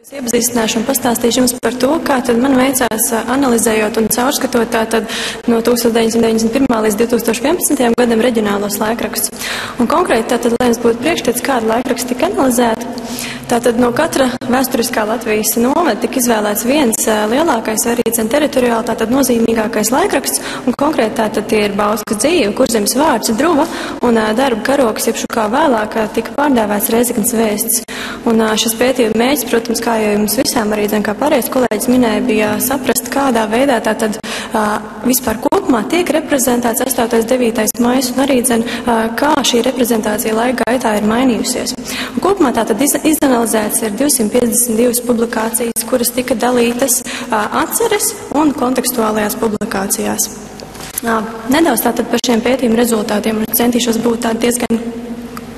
Iepazīstināšu un pastāstīšu jums par to, kā tad man veicās analizējot un caurskatot tātad no 1991. līdz 2011. gadam reģionālos laikrakstus. Un konkrēti tātad, lai jums būtu priekšstats, kāda laikraksta tika analizēta, tātad no katra vēsturiskā Latvijas novada tika izvēlēts viens lielākais arī teritoriāli tātad nozīmīgākais laikraksts, un konkrēti tātad tie ir Bauskas dzīve, Kurzemes vārds, Druva un darba karoks, jeb kā vēlāk tika pārdēvēts Rezeknes vēsts. Un šis pētījuma mērķis, protams, kā jau jums visām arī, kā pareizi kolēģis minēja, bija saprast, kādā veidā tātad vispār kopumā tiek reprezentēts 8. 9. maijs un arī, kā šī reprezentācija laika gaitā ir mainījusies. Un kopumā tātad izanalizēts ir 252 publikācijas, kuras tika dalītas atceres un kontekstuālajās publikācijās. Nedaudz tātad par šiem pētījuma rezultātiem un centīšos būt tādi diezgan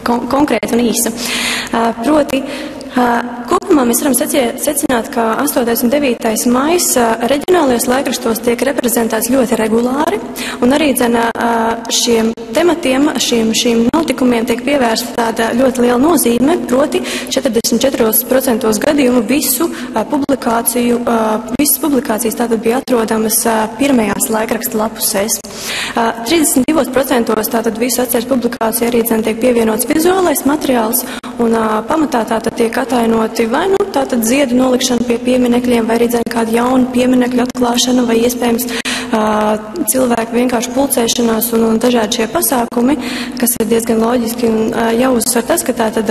konkrēti un īsa. Proti, kopumā mēs varam secināt, ka 8. un 9. maijs reģionālajos laikrakstos tiek reprezentēts ļoti regulāri, un arī šiem tematiem, šīm notikumiem tiek pievērsta tāda ļoti liela nozīme, proti 44% gadījumu visas publikācijas tātad bija atrodamas pirmajās laikraksta lapusēs. 32% tātad visu atceres publikāciju arī tiek pievienots vizuālais materiāls, un pamatā tātad tiek atainoti vai tātad ziedu nolikšana pie pieminekļiem, vai arī kāda jauna pieminekļa atklāšana, vai iespējams cilvēku vienkārši pulcēšanās un dažādi šie pasākumi, kas ir diezgan loģiski, un jāuzsver tas, ka tātad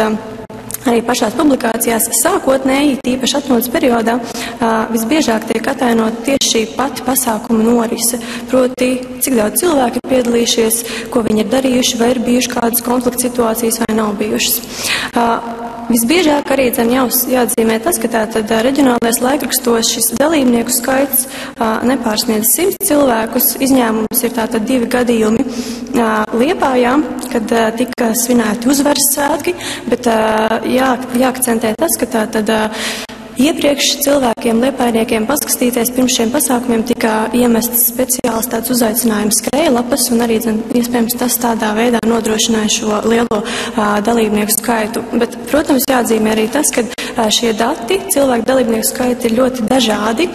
arī pašās publikācijās sākotnēji, tīpaši atmodas periodā, visbiežāk tiek atainot tieši šī pati pasākuma norise. Proti, cik daudz cilvēki ir piedalījušies, ko viņi ir darījuši, vai ir bijuši kādas konflikta situācijas vai nav bijušas. Visbiežāk arī jāatzīmē tas, ka tātad reģionālais laikrakstos šis dalībnieku skaits nepārsniedz 100 cilvēkus. Izņēmums ir tātad 2 gadījumi Liepājā, kad tika svinēti uzvaras svētki, bet jāakcentē tas, ka tātad iepriekš cilvēkiem, liepājniekiem paskatīties pirms šiem pasākumiem tika iemests speciāls tāds uzaicinājums skrējlapas, un arī, iespējams, tas tādā veidā nodrošināja šo lielo dalībnieku skaitu. Bet, protams, jāatzīmē arī tas, ka šie dati, cilvēku dalībnieku skaiti ir ļoti dažādi,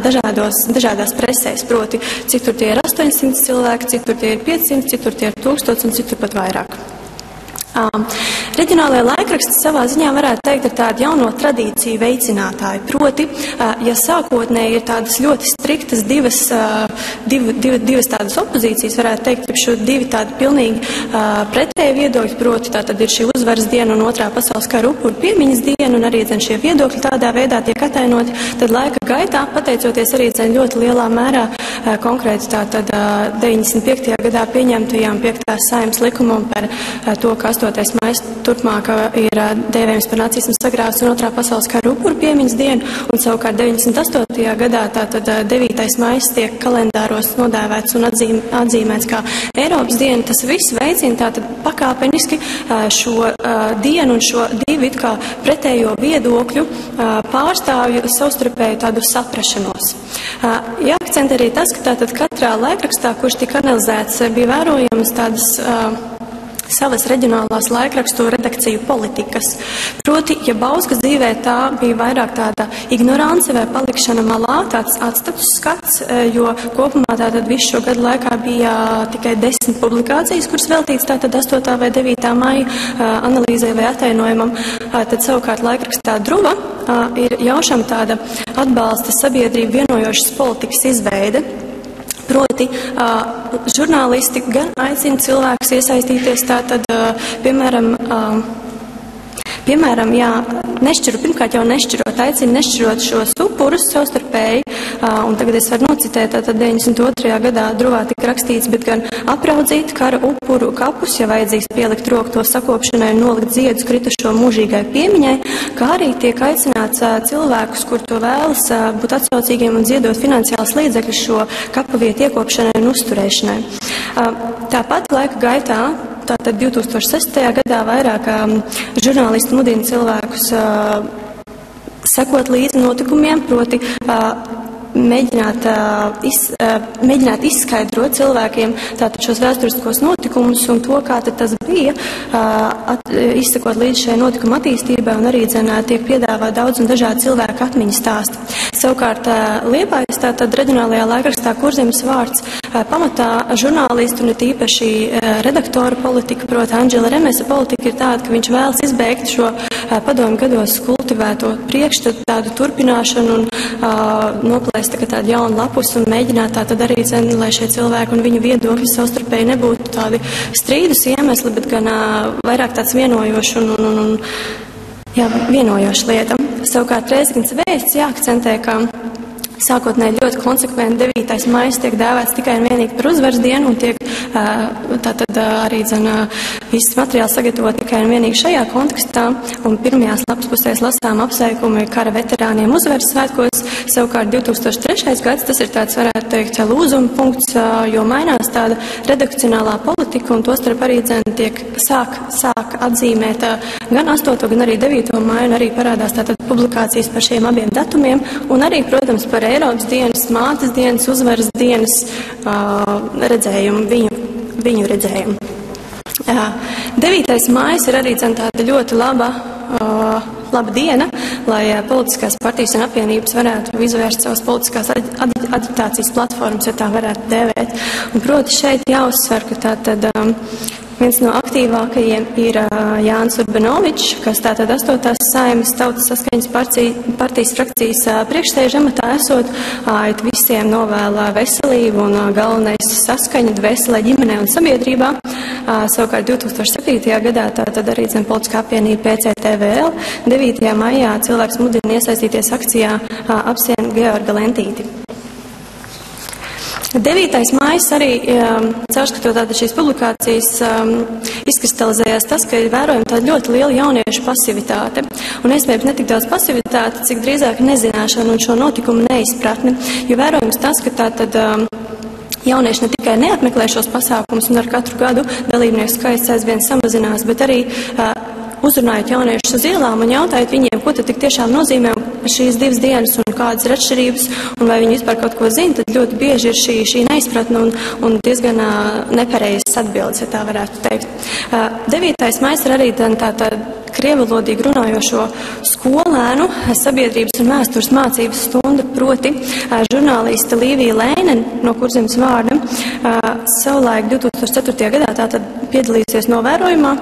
dažādās presēs, proti, cik tur tie ir 800 cilvēki, cik tur tie ir 500, cik tur tie ir 1000 un cik tur pat vairāk. Reģionālajie laikraksti savā ziņā varētu teikt ir tādi jauno tradīciju veicinātāji. Proti, ja sākotnēji ir tādas ļoti striktas divas tādas opozīcijas, varētu teikt, ka šo divi tādi pilnīgi pretēji viedokļi, proti tātad ir šī uzvaras diena un otrā pasaules kara upuru piemiņas diena, un arī šie viedokļi tādā veidā tiek atainoti, tad laika gaitā, pateicoties arī ļoti lielā mērā konkrēti tātad 95. gadā pieņemtajām 5. Saeimas likumam par to, ka 8. maijs turpmāk ir dēvējums par nacismu sagrāvs un otrā pasaules kara upuru piemiņas dienu, un savukārt 98. gadā tātad 9. maijs tiek kalendāros nodēvēts un atzīmēts kā Eiropas diena. Tas viss veicina tātad pakāpeniski šo dienu un šo divu it kā pretējo viedokļu pārstāvju savstarpēju tādu saprašanos. Jāakcentē arī tas, ka tātad katrā laikrakstā, kurš tika analizēts, bija vērojamas tādas savas reģionālās laikrakstu redakciju politikas. Proti, ja Bauskas dzīvē tā bija vairāk tāda ignorance vai palikšana malā, tāds atstatus skats, jo kopumā tātad visu šo gadu laikā bija tikai 10 publikācijas, kuras veltīts tātad 8. vai 9. maija analīzē vai atainojumam, tad savukārt laikrakstā Druva ir jaušam tāda atbalsta sabiedrību vienojošas politikas izveide. Proti, žurnālisti gan aicina cilvēkus iesaistīties tātad, piemēram, pirmkārt jau nešķirot, aicina nešķirot šos upurus savstarpēji, un tagad es varu nocitēt, tātad 92. gadā Druvā tika rakstīts, bet gan apraudzīt kara upuru kapus, ja vajadzīgs pielikt roku to sakopšanai un nolikt ziedus kritušo mūžīgai piemiņai, kā arī tiek aicināts cilvēkus, kur to vēlas būt atsaucīgiem un ziedot finansiāls līdzekļus šo kapu vietu iekopšanai un uzturēšanai. Tāpat laika gaitā, tātad 2006. gadā vairāk žurnālisti mudina cilvēkus sekot līdzi notikumiem, proti mēģināt izskaidrot cilvēkiem tātad šos vēsturiskos notikumus un to, kā tad tas bija, izsakot līdz šai notikuma attīstībai un arī tiek piedāvāt daudz un dažādi cilvēku atmiņu stāsti. Savukārt Liepājas tātad reģionālajā laikrakstā Kurzemes vārds pamatā žurnālistu un it īpaši redaktora politika, proti Andžela Remesa politika ir tāda, ka viņš vēlas izbeigt šo padomju gados kultivēto priekšstatu tādu turpināšanu un noplēst tādu jaunu lapus un mēģināt tātad arī lai šie cilvēki un viņu viedokļi savstarpēji nebūtu tādi strīdus iemesli, bet gan vairāk tāds vienojoši un vienojoša lieta. Savukārt Rēzeknes vēsts jāakcentē, ka sākotnēji ļoti konsekventi 9. maijs tiek dēvēts tikai un vienīgi par uzvaras dienu un tiek tātad arī viss materiāls sagatavot tikai un vienīgi šajā kontekstā. Un pirmajās lapas pusēs lasām apsveikumi kara veterāniem uzvaras svētkos. Savukārt 2003. gads, tas ir tāds, varētu teikt, lūzuma punkts, jo mainās tāda redakcionālā politika un tostarp arī tiek sāk atzīmēt gan 8. gan arī 9. maiju un arī parādās tātad publikācijas par šiem abiem datumiem un arī, protams, par Eiropas dienas, mātes dienas, uzvaras dienas redzējumu, viņu redzējumu. 9. mājas ir arī tāda ļoti laba diena, lai politiskās partijas un apvienības varētu izvērst savas politiskās aģitācijas platformas, ja tā varētu dēvēt. Un proti šeit jāuzsver, ka tātad viens no aktīvākajiem ir Jānis Urbanovičs, kas tātad 8. Saeimas Tautas saskaņas partijas frakcijas priekšsēža amatā esot, visiem novēlā veselību un galvenais saskaņa dvēselē, ģimenē un sabiedrībā. Savukārt 2007. gadā tātad arī politiskā apvienība PCTVL 9. maijā cilvēks mudina iesaistīties akcijā Apsien Georga Lentīti. 9. maijs arī caurskatot tātad šīs publikācijas izkristalizējās tas, ka ir vērojama tāda ļoti liela jauniešu pasivitāte. Un iespējams ne tik daudz pasivitāte, cik drīzāk nezināšana un šo notikumu neizpratne. Jo vērojams tas, ka tātad jaunieši ne tikai neapmeklē šos pasākumus un ar katru gadu dalībnieku skaits aizvien samazinās, bet arī uzrunājot jauniešus uz ielām un jautājot viņiem, ko tad tik tiešām nozīmē šīs 2 dienas un kādas ir atšķirības un vai viņi vispār kaut ko zina, tad ļoti bieži ir šī neizpratne un diezgan nepareizas atbildes, ja tā varētu teikt. 9. maijs ir arī tāda krievalodīgi runājošo skolēnu sabiedrības un vēstures mācības stunda, proti žurnāliste Līvija Lēne no Kurzemes vārda savulaik 2004. gadā tātad piedalīsies novērojumā,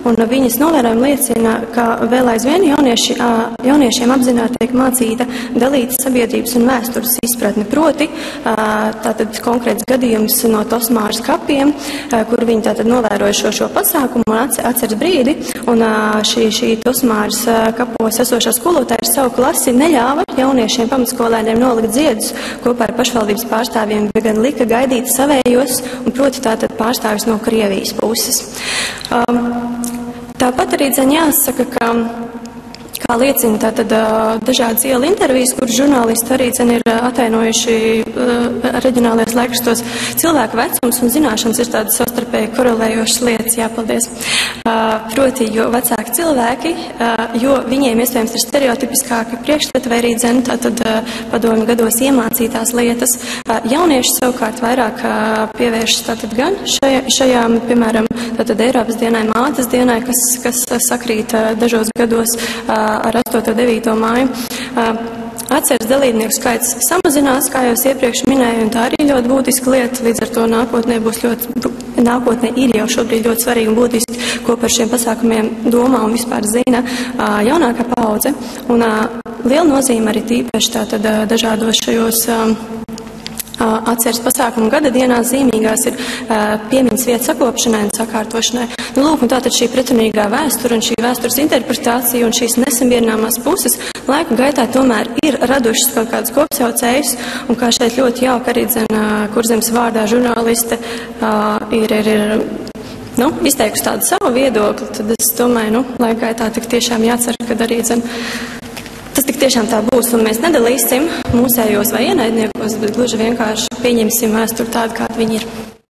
un viņas novērojuma liecina, ka vēl aizvien jauniešiem apzināti tiek mācīta dalīta sabiedrības un vēstures izpratne, proti tātad konkrēts gadījums no Tosmāras kapiem, kur viņi tātad novēroja šo pasākumu un atceras brīdi, un šī Tosmāras kapos esošā skolotāja ar savu klasi neļāva jauniešiem pamatskolēniem nolikt ziedus kopā ar pašvaldības pārstāvjiem, bet gan lika gaidīt savējos, un proti tātad pārstāvis no Krievijas puses. Tāpat arī jāsaka, kā liecina tātad dažādas ielu intervijas, kur žurnālisti arī ir atainojuši reģionālajos laikrakstos cilvēku vecums un zināšanas ir tādas savstarpēji korelējošas lietas, jāpaldies. Proti, jo vecāki cilvēki, jo viņiem iespējams ir stereotipiskāki priekšstati vai arī tātad padomju gados iemācītās lietas. Jaunieši savukārt vairāk pievēršas tātad gan šajām, piemēram, tātad Eiropas dienai, mātes dienai, kas sakrīt dažos gados ar 8. un 9. māju. Atceres dalībnieku skaits samazinās, kā jau es iepriekš minēju, un tā arī ļoti būtiska lieta. Līdz ar to nākotnē ir jau šobrīd ļoti svarīgi un būtiski, ko par šiem pasākumiem domā un vispār zina jaunākā paudze. Un liela nozīme arī tīpaši tātad dažādos šajos atceres pasākumu gada dienās zīmīgās ir piemiņas vietas sakopšanai un sakārtošanai. Lūk, un tātad šī pretrunīgā vēsture un šī vēstures interpretācija un šīs nesamierināmās puses laika gaitā tomēr ir radušas kaut kādus kopsaucējus, un kā šeit ļoti jauka arī Kurzemes vārdā žurnāliste ir izteikusi tādu savu viedokli, tad es domāju, laika gaitā tik tiešām jācer, ka arī tas tik tiešām tā būs, un mēs nedalīsim mūsējos vai ienaidniekos, bet gluži vienkārši pieņemsim vēsturi tādu, kāda viņi ir.